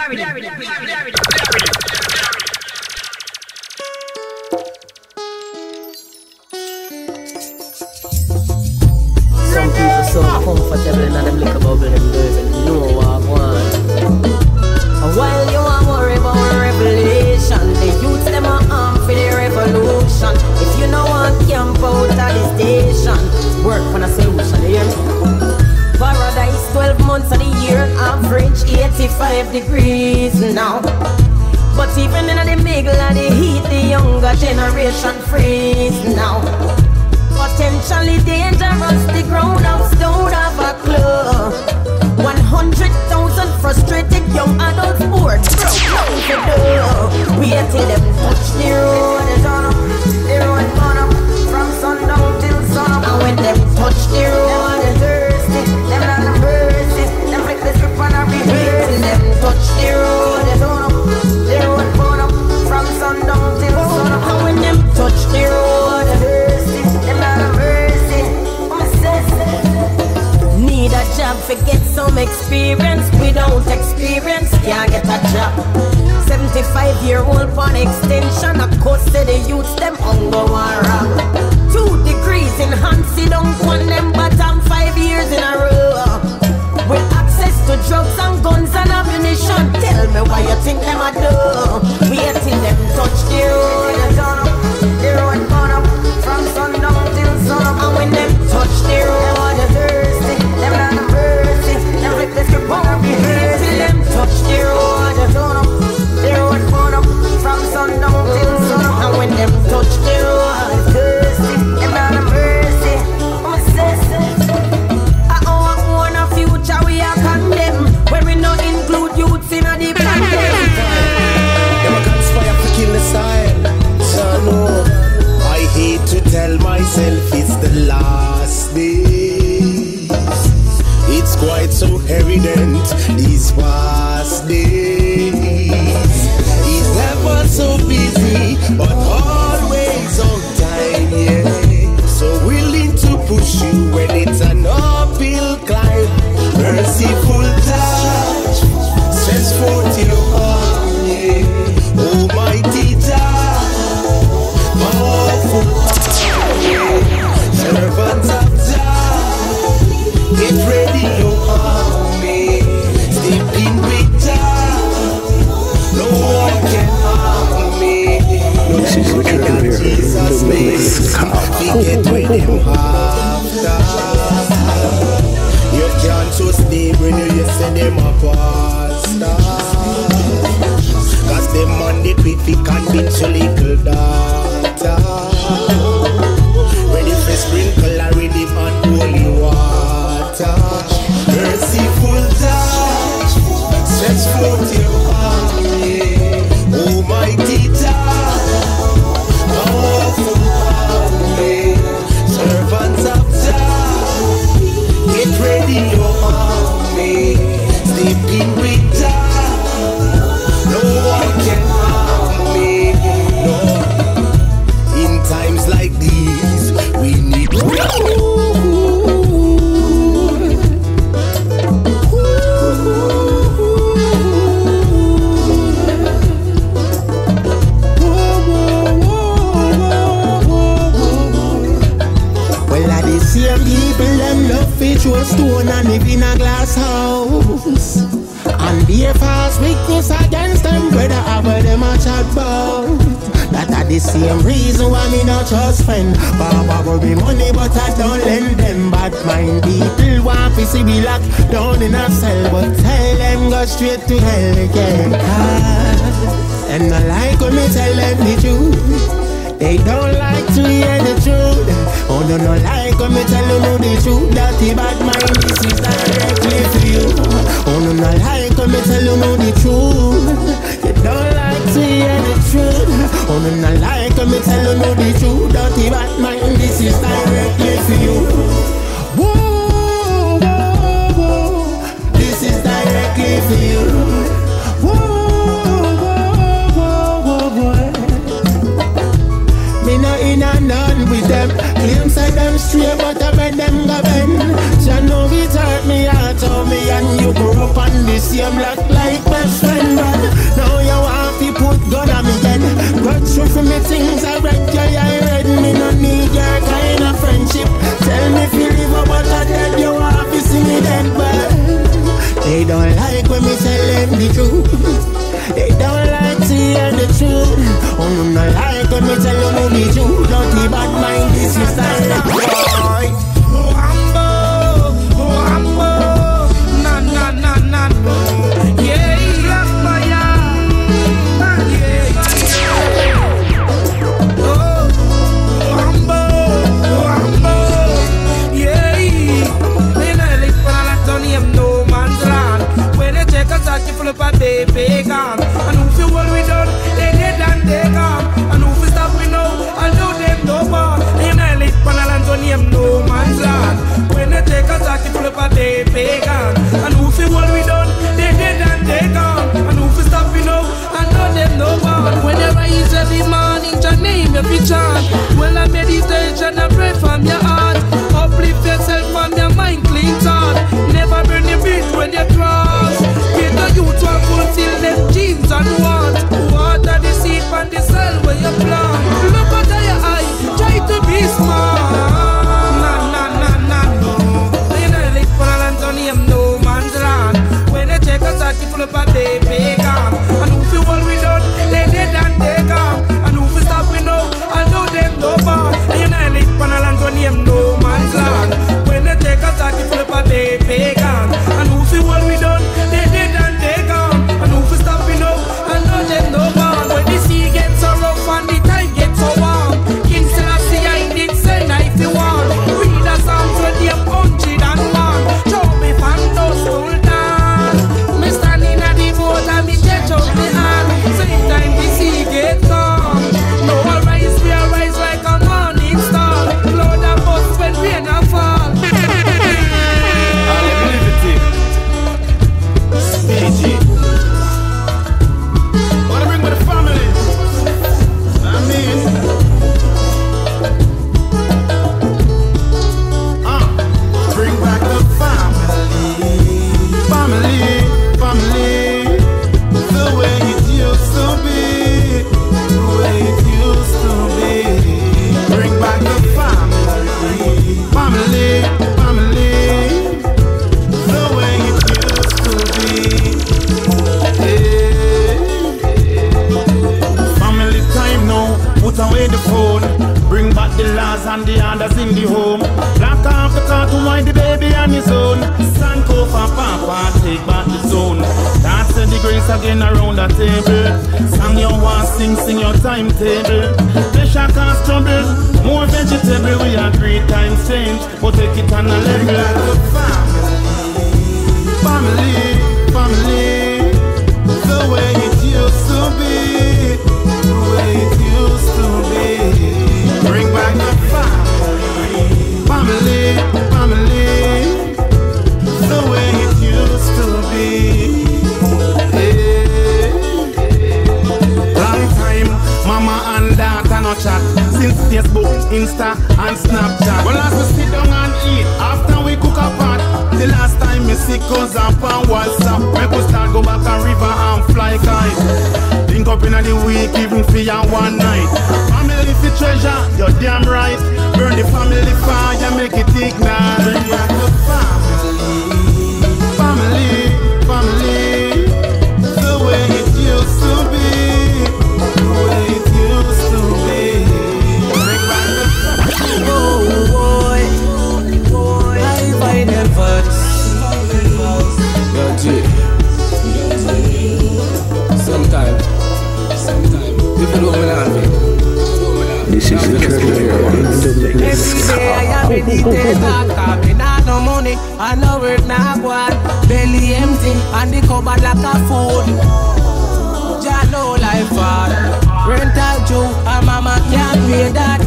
Some people so comfortable in them little bubble them doing know what I want. And while you are worried about revelation, the youths them are armed for the revolution. If you know one camp out of the station, work on a solution, you hear me? Paradise 12 months of the year, average 85 degrees now. But even in the middle of the heat, the younger generation freeze now. Potentially dangerous, the ground house don't have a clue. 100,000 frustrated young adults bored, broke down the door. Wait till them touch the road, the road burn up from sundown till sunup. And when them touch the road, them thirsty, them not mercy, them make the strip and a rehearse. Till them touch the road, the road burn up from sundown till sunup. And when them touch the road, thirsty, them not mercy. Need a job, forget some experience. Without experience, can't get a job. 75-year-old for extension, of course to the youths, them hunger and rob. 2 degrees in hand, sit down on them bottom 5 years in a row. With access to drugs and guns and ammunition, tell me why you think them a do. Wait till them touch the road, the road burn up from sundown till sunup. And when them touch the road, they're thirsty, them not mercy, them rip the script and rehearse. Till them touch the road, the road burn up from sundown till sunup. And when them touch the road, they're thirsty, them not mercy. Our own a future we are condemn, when we not include youths in a deep pandemic. Them a conspire to kill the style, so no. I hate to tell myself it's the last days. It's quite so evident these past days. He's never so busy, but always on time, yeah. So willing to push you when it's an uphill climb. Merciful touch, stretch forth your arm, yeah. Almighty God, powerful arm, yeah. Servants of God, get ready your army. Step in with God, no one can harm me. This is what you're here. Jesus name, we get with him after. You can't trust them when you send them a pastor. Cause them on the pit we convince your little daughter. Ready for sprinkle a rhythm and holy water. Merciful touch, stretch forth your arm, yeah. Almighty God, powerful arm, yeah. Servants of God, get ready your army. Step in with God, no one can harm me, no. In times like these, we need same people them love fish roll stone and live in a glass house. And be a false witness against them, brother, about them a chat about. That are the same reason why me not trust friend. Baba will be money but I don't lend them. Bad mind people want to see me locked down in a cell, but tell them go straight to hell again. And I like when me tell them the truth. They don't like to hear the truth. Oh, no, no, like when me tell you the truth. Dirty bad mind, this is directly for you. Oh, no, no, like when me tell you the truth. You don't like to hear the truth. Oh, no, no, like when me tell you the truth. Dirty bad mind, this is directly for you. Whoa, whoa, whoa. This is directly for you. Whoa. In and none with them. Claim say them straight, but I bet them go bend. Jah know it hurt me, heart told me, and you grew up on the same block like best friend. me tell them the truth. They don't like to hear the truth. Oh, no, no like when me tell them the truth. Dirty bad mind, this is style of boy. Rambo, na na na na, yeah, black fire, yeah. Oh, Rambo, yeah. When I live for a lot on him, no man's land. When they check us out, you full up a baby gone. And who feel what we done, they dead and they gone. And who feel stop we know, I know them no more. When I live for a lot on him, no man's land. When they take us out, you full up a baby gone. And who feel what we done, they dead and they gone. And who feel stop we know, I know them no more. When you rise every morning, your name every chant. Well, I meditation and pray from your heart. Uplift yourself from your mind, clean thought. Never burn the bridge when you cross. Get the youth to fulfill them dreams and want. Water the seed and the soil where you plant. Look out of your eye, try to be smart. Na na na na no. When I live for a land on him, no man's land. When they check us out, you full up a baby gone. And who feel what we done, they dead and they gone. And who feel stop we know, I know them no more. And I live for a land on him, no man's land. When they take us out, you full up a baby gone. And who feel what we done, they dead and they gone. And who feel stop we know, I know them no more. When the sea gets so rough and the time gets so warm, King Selassie I did send if you want. Read a song for the 101. Show me fan those sultan. Me standing at the boat and me catch up the hand. Same time the sea gets calm. No I rise, we arise like a morning star. Cloud and bust when rain a fall. Liberty. PG. Wanna bring with the family. I mean, bring back the family. The way it used to be. Bring back the family. The way it used to be. Family time now, put away the phone. Bring back the laws and the others in the home. Black off the car to wind the baby on his own. Sanko for Papa, take back the zone. Dance the grace again around the table. Song you want, sing your timetable. Pressure cause trouble, more vegetable. We agree times change, but take it on a level. Family, the way it used to be. Bring back the family, the way it used to be. Long time, mama and daughter no chat. Since Facebook, Insta and Snapchat. Well, as we sit down and eat, after we cook a pot. The last time me see cause up on WhatsApp. We could start go back a river and fly kite. Link up in the week, even for your one night. Family for treasure, you're damn right. Burn the family fire, make it ignite. Bring back the family. The way it used to be. Bring back the family. Oh boy, I never Sometimes people don't believe me. This is the treasure here. Every day I meditate and coming out no money and no work now one. Belly empty and the cupboard like a food. Jah know life hard. Rental Joe and mama can't pay that.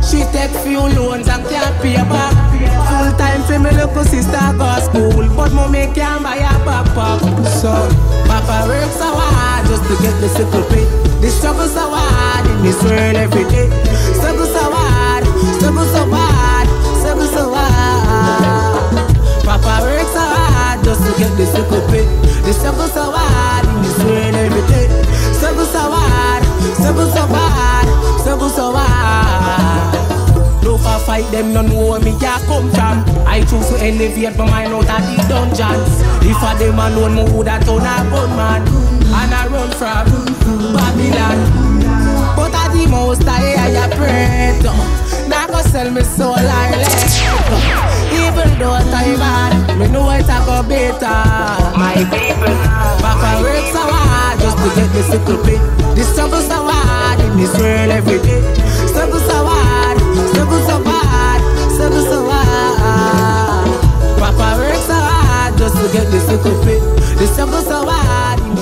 She take few loans and can't pay back. Full time for me little sister go school, but mommy can't buy a backpack. So Papa works so hard just to get the sickle pay. The struggle so hard in this world every day. Struggle so hard, struggle so hard, struggle so hard. Papa works so hard just to get the sickle pay. The struggle so hard in this world every day. Struggle so hard, struggle so hard, struggle so hard. No for fight them, no know where me ya come from. I choose to elevate my mind out of the dungeons. If I dem alone, me woulda turn a gunman. And I run from Babylon. But at the most I pray to. Now go sell me soul I let. Even though time hard, me know it a go better. My people, Papa works so hard just to get this little bit. The struggle so hard in this world every day. Struggle so hard, struggle so hard, struggle so hard. Papa works so hard just to get this little bit. The struggle so hard.